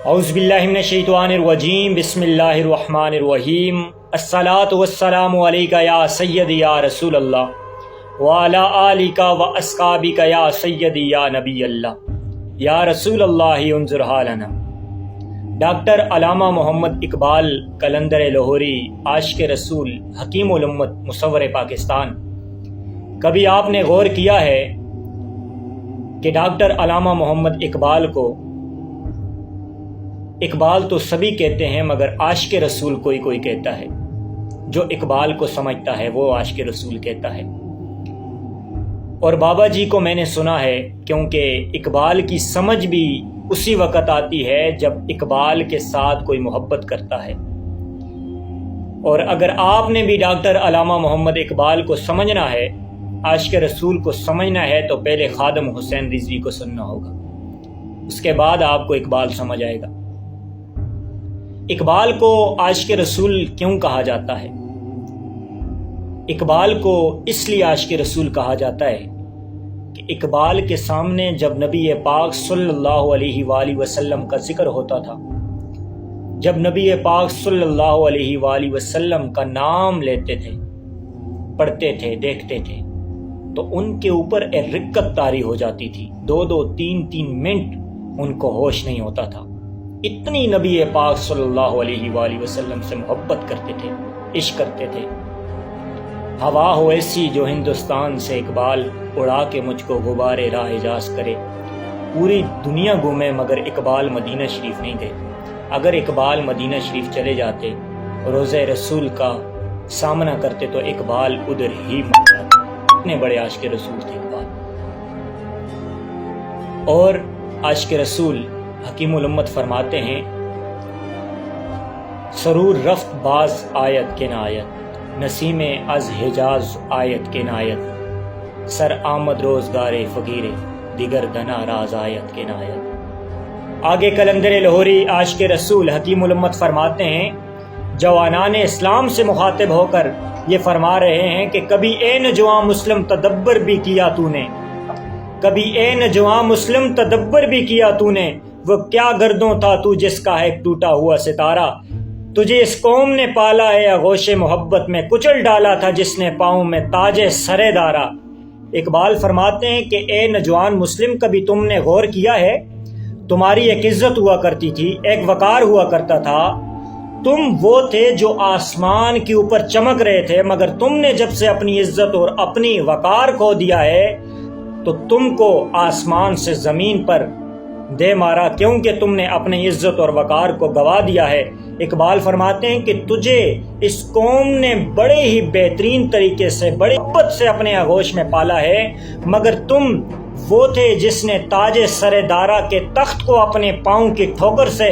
اعوذ باللہ من الشیطان الرجیم بسم اللہ الرحمن الرحیم الصلاۃ والسلام علیک یا سیدی یا رسول اللہ وعلی آلک و اصحابک یا سیدی یا نبی اللہ یا رسول اللہ انظر حالنا۔ ڈاکٹر علامہ محمد اقبال قلندر لاہوری، عاشق رسول، حکیم الامت، مصور پاکستان۔ کبھی آپ نے غور کیا ہے کہ ڈاکٹر علامہ محمد اقبال کو اقبال تو سبھی کہتے ہیں مگر عاشق رسول کوئی کوئی کہتا ہے؟ جو اقبال کو سمجھتا ہے وہ عاشق رسول کہتا ہے۔ اور بابا جی کو میں نے سنا ہے، کیونکہ اقبال کی سمجھ بھی اسی وقت آتی ہے جب اقبال کے ساتھ کوئی محبت کرتا ہے۔ اور اگر آپ نے بھی ڈاکٹر علامہ محمد اقبال کو سمجھنا ہے، عاشق رسول کو سمجھنا ہے، تو پہلے خادم حسین رضوی کو سننا ہوگا، اس کے بعد آپ کو اقبال سمجھ آئے گا۔ اقبال کو عاشق رسول کیوں کہا جاتا ہے؟ اقبال کو اس لیے عاشق رسول کہا جاتا ہے کہ اقبال کے سامنے جب نبی پاک صلی اللہ علیہ وآلہ وسلم کا ذکر ہوتا تھا، جب نبی پاک صلی اللہ علیہ وآلہ وسلم کا نام لیتے تھے، پڑھتے تھے، دیکھتے تھے، تو ان کے اوپر ایک رقت طاری ہو جاتی تھی۔ 2 3 منٹ ان کو ہوش نہیں ہوتا تھا، اتنی نبی پاک صلی اللہ علیہ وآلہ وسلم سے محبت کرتے تھے، عشق کرتے تھے۔ ہوا ہو ایسی جو ہندوستان سے اقبال اڑا کے مجھ کو غبار راہ حجاز کرے۔ پوری دنیا گھومے مگر اقبال مدینہ شریف نہیں گئے۔ اگر اقبال مدینہ شریف چلے جاتے، روضہ رسول کا سامنا کرتے، تو اقبال ادھر ہی مر جاتے۔ اتنے بڑے عاشق رسول تھے اقبال۔ اور عاشق رسول حکیم الامت فرماتے ہیں، سرور رفت باز آیت کے نایت، نسیم از حجاز آیت کے نایت، سر آمد روزگار فقیر دیگر دنا راز آیت کے نایت۔ آگے قلندر لاہوری عاشق رسول حکیم الامت فرماتے ہیں، جوانان اسلام سے مخاطب ہو کر یہ فرما رہے ہیں کہ کبھی اے نوجوان مسلم تدبر بھی کیا تو نے، کبھی اے نوجوان مسلم تدبر بھی کیا تو نے، وہ کیا گردوں تھا تو جس کا ہے ٹوٹا ہوا ستارہ، تجھے اس قوم نے پالا ہے آغوش محبت میں، کچل ڈالا تھا جس نے پاؤں میں تاج سرے دارا۔ اقبال فرماتے ہیں کہ اے نوجوان مسلم، کبھی تم نے غور کیا ہے؟ تمہاری ایک عزت ہوا کرتی تھی، ایک وقار ہوا کرتا تھا، تم وہ تھے جو آسمان کے اوپر چمک رہے تھے، مگر تم نے جب سے اپنی عزت اور اپنی وقار کھو دیا ہے تو تم کو آسمان سے زمین پر دے مارا، کیونکہ تم نے اپنی عزت اور وقار کو گوا دیا ہے۔ اقبال فرماتے ہیں کہ تجھے اس قوم نے بڑے ہی بہترین طریقے سے، بڑے محبت سے اپنے آغوش میں پالا ہے، مگر تم وہ تھے جس نے تاج سر دارا کے تخت کو اپنے پاؤں کی ٹھوکر سے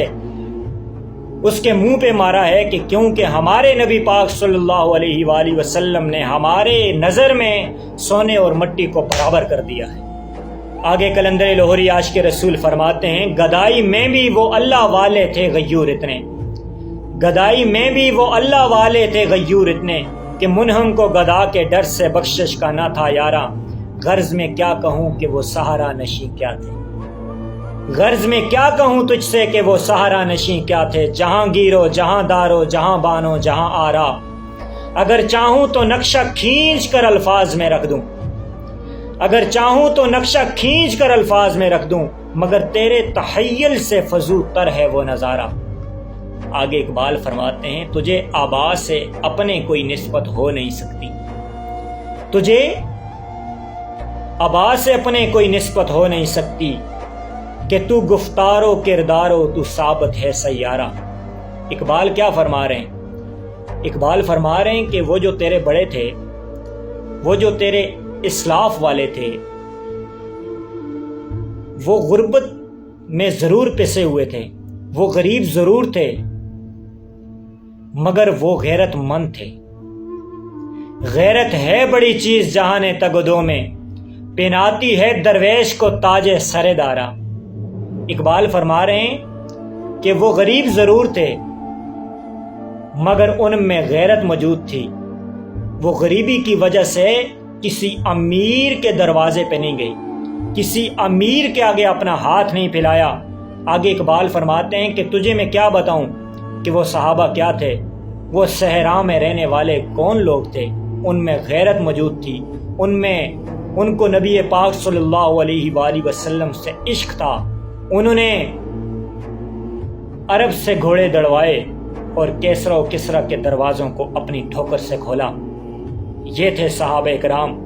اس کے منہ پہ مارا ہے، کہ کیونکہ ہمارے نبی پاک صلی اللہ علیہ وآلہ وسلم نے ہمارے نظر میں سونے اور مٹی کو برابر کر دیا ہے۔ آگے قلندر لاہوری عاشق رسول فرماتے ہیں، گدائی میں بھی وہ اللہ والے تھے غیور اتنے، گدائی میں بھی وہ اللہ والے تھے غیور اتنے، کہ منہم کو گدا کے ڈر سے بخشش کا نہ تھا یاراں، غرض میں کیا کہوں کہ وہ سہارا نشیں کیا تھے، غرض میں کیا کہوں تجھ سے کہ وہ سہارا نشیں کیا تھے، جہاں گیرو جہاں دارو جہاں بانو جہاں آرا، اگر چاہوں تو نقشہ کھینچ کر الفاظ میں رکھ دوں، اگر چاہوں تو نقشہ کھینچ کر الفاظ میں رکھ دوں، مگر تیرے تخیل سے فضو تر ہے وہ نظارہ۔ آگے اقبال فرماتے ہیں، تجھے آبا سے اپنے کوئی نسبت ہو نہیں سکتی، تجھے آبا سے اپنے کوئی نسبت ہو نہیں سکتی، کہ تو گفتار و کردار و تو ثابت ہے سیارہ۔ اقبال کیا فرما رہے ہیں؟ اقبال فرما رہے ہیں کہ وہ جو تیرے بڑے تھے، وہ جو تیرے اسلاف والے تھے، وہ غربت میں ضرور پسے ہوئے تھے، وہ غریب ضرور تھے، مگر وہ غیرت مند تھے۔ غیرت ہے بڑی چیز جہاں تگدوں میں، پہناتی ہے درویش کو تاج سر دارا۔ اقبال فرما رہے ہیں کہ وہ غریب ضرور تھے، مگر ان میں غیرت موجود تھی۔ وہ غریبی کی وجہ سے کسی امیر کے دروازے پہ نہیں گئی، کسی امیر کے آگے اپنا ہاتھ نہیں پھیلایا، آگے اقبال فرماتے ہیں کہ تجھے میں کیا بتاؤں کہ وہ صحابہ کیا تھے، وہ صحرا میں رہنے والے کون لوگ تھے، ان میں غیرت موجود تھی، ان کو نبی پاک صلی اللہ علیہ وآلہ وسلم سے عشق تھا، انہوں نے عرب سے گھوڑے دڑوائے اور کیسرا و کسرا کے دروازوں کو اپنی ٹھوکر سے کھولا۔ یہ تھے صحابہ کرام۔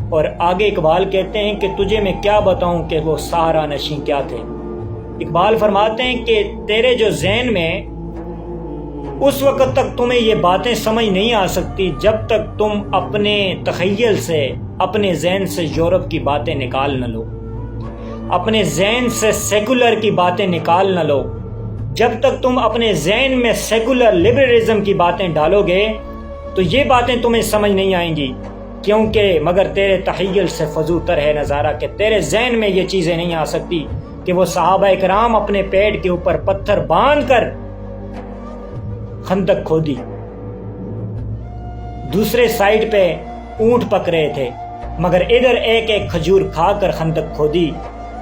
اور آگے اقبال کہتے ہیں کہ تجھے میں کیا بتاؤں کہ وہ صحرا نشین کیا تھے۔ اقبال فرماتے ہیں کہ تیرے جو ذہن میں اس وقت تک تمہیں یہ باتیں سمجھ نہیں آ سکتی جب تک تم اپنے تخیل سے، اپنے ذہن سے یورپ کی باتیں نکال نہ لو، اپنے ذہن سے سیکولر کی باتیں نکال نہ لو۔ جب تک تم اپنے ذہن میں سیکولر لبرلزم کی باتیں ڈالو گے تو یہ باتیں تمہیں سمجھ نہیں آئیں گی، کیونکہ مگر تیرے تخیل سے فضو تر ہے نظارہ کہ تیرے ذہن میں یہ چیزیں نہیں آ سکتی کہ وہ صحابہ کرام اپنے پیٹ کے اوپر پتھر باندھ کر خندق کھودی، دوسرے سائیڈ پہ اونٹ پک رہے تھے، مگر ادھر ایک ایک کھجور کھا کر خندق کھودی،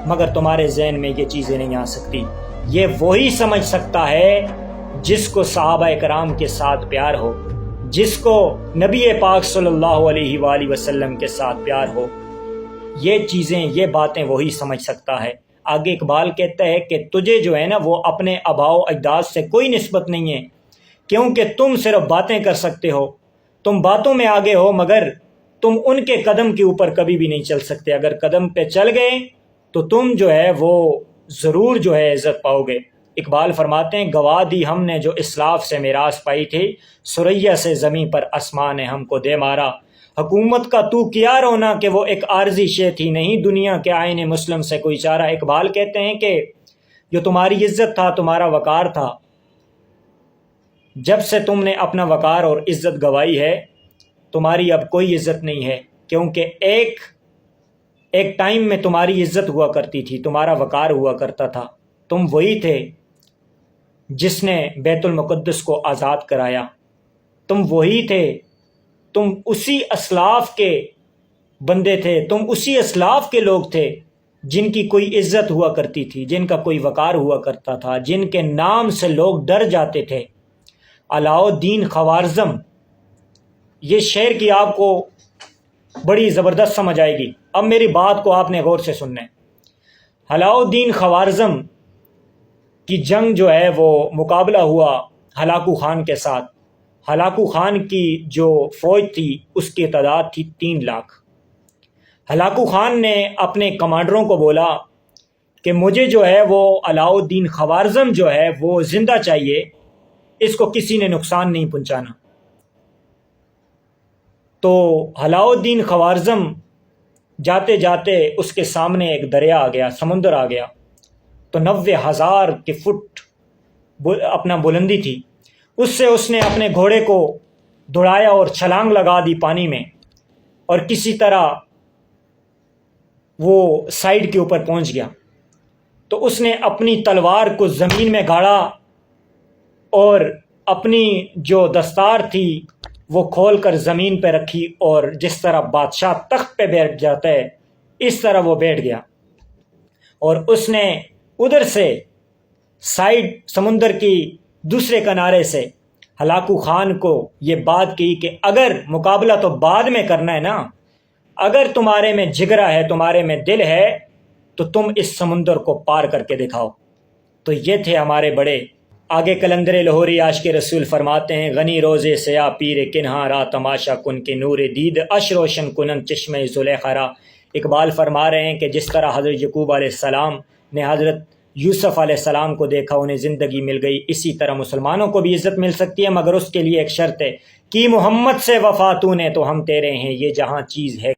مگر تمہارے ذہن میں یہ چیزیں نہیں آ سکتی۔ یہ وہی سمجھ سکتا ہے جس کو صحابہ کرام کے ساتھ پیار ہو، جس کو نبی پاک صلی اللہ علیہ وآلہ وسلم کے ساتھ پیار ہو۔ یہ چیزیں، یہ باتیں وہی سمجھ سکتا ہے۔ آگے اقبال کہتا ہے کہ تجھے جو ہے نا وہ اپنے آباء و اجداد سے کوئی نسبت نہیں ہے، کیونکہ تم صرف باتیں کر سکتے ہو، تم باتوں میں آگے ہو، مگر تم ان کے قدم کے اوپر کبھی بھی نہیں چل سکتے۔ اگر قدم پہ چل گئے تو تم جو ہے وہ ضرور جو ہے عزت پاؤ گے۔ اقبال فرماتے ہیں گواہ دی ہم نے جو اسلاف سے میراث پائی تھی، سریا سے زمین پر آسمان نے ہم کو دے مارا۔ حکومت کا تو کیا رونا کہ وہ ایک عارضی شے تھی، نہیں دنیا کے آئین مسلم سے کوئی چارہ۔ اقبال کہتے ہیں کہ جو تمہاری عزت تھا، تمہارا وقار تھا، جب سے تم نے اپنا وقار اور عزت گوائی ہے، تمہاری اب کوئی عزت نہیں ہے، کیونکہ ایک ٹائم میں تمہاری عزت ہوا کرتی تھی، تمہارا وقار ہوا کرتا تھا، تم وہی تھے جس نے بیت المقدس کو آزاد کرایا، تم وہی تھے، تم اسی اسلاف کے بندے تھے، تم اسی اسلاف کے لوگ تھے جن کی کوئی عزت ہوا کرتی تھی، جن کا کوئی وقار ہوا کرتا تھا، جن کے نام سے لوگ ڈر جاتے تھے۔ علاء الدین خوارزم، یہ شعر کی آپ کو بڑی زبردست سمجھ آئے گی۔ اب میری بات کو آپ نے غور سے سننا ہے۔ علاء الدین خوارزم کی جنگ جو ہے وہ مقابلہ ہوا ہلاکو خان کے ساتھ۔ ہلاکو خان کی جو فوج تھی اس کی تعداد تھی 3 لاکھ۔ ہلاکو خان نے اپنے کمانڈروں کو بولا کہ مجھے جو ہے وہ علاء الدین خوارزم جو ہے وہ زندہ چاہیے، اس کو کسی نے نقصان نہیں پہنچانا۔ تو علاء الدین خوارزم جاتے جاتے اس کے سامنے ایک دریا آ گیا، سمندر آ گیا، تو 90,000 کی فٹ اپنا بلندی تھی، اس نے اپنے گھوڑے کو دوڑایا اور چھلانگ لگا دی پانی میں، اور کسی طرح وہ سائیڈ کے اوپر پہنچ گیا۔ تو اس نے اپنی تلوار کو زمین میں گاڑا اور اپنی جو دستار تھی وہ کھول کر زمین پہ رکھی، اور جس طرح بادشاہ تخت پہ بیٹھ جاتا ہے اس طرح وہ بیٹھ گیا، اور اس نے ادھر سے سائیڈ سمندر کی دوسرے کنارے سے ہلاکو خان کو یہ بات کی کہ اگر مقابلہ تو بعد میں کرنا ہے نا، اگر تمہارے میں جگرا ہے، تمہارے میں دل ہے، تو تم اس سمندر کو پار کر کے دکھاؤ۔ تو یہ تھے ہمارے بڑے۔ آگے کلندر لاہوری عاشق رسول فرماتے ہیں غنی روزے سیاہ پیر کنہاں را تماشا کن کے نور دید اش روشن کنن چشمہ زلیخا را۔ اقبال فرما رہے ہیں کہ جس طرح حضرت یعقوب علیہ السلام نے حضرت یوسف علیہ السلام کو دیکھا، انہیں زندگی مل گئی، اسی طرح مسلمانوں کو بھی عزت مل سکتی ہے، مگر اس کے لیے ایک شرط ہے کہ محمد سے وفا تو نے تو ہم تیرے ہیں، یہ جہاں چیز ہے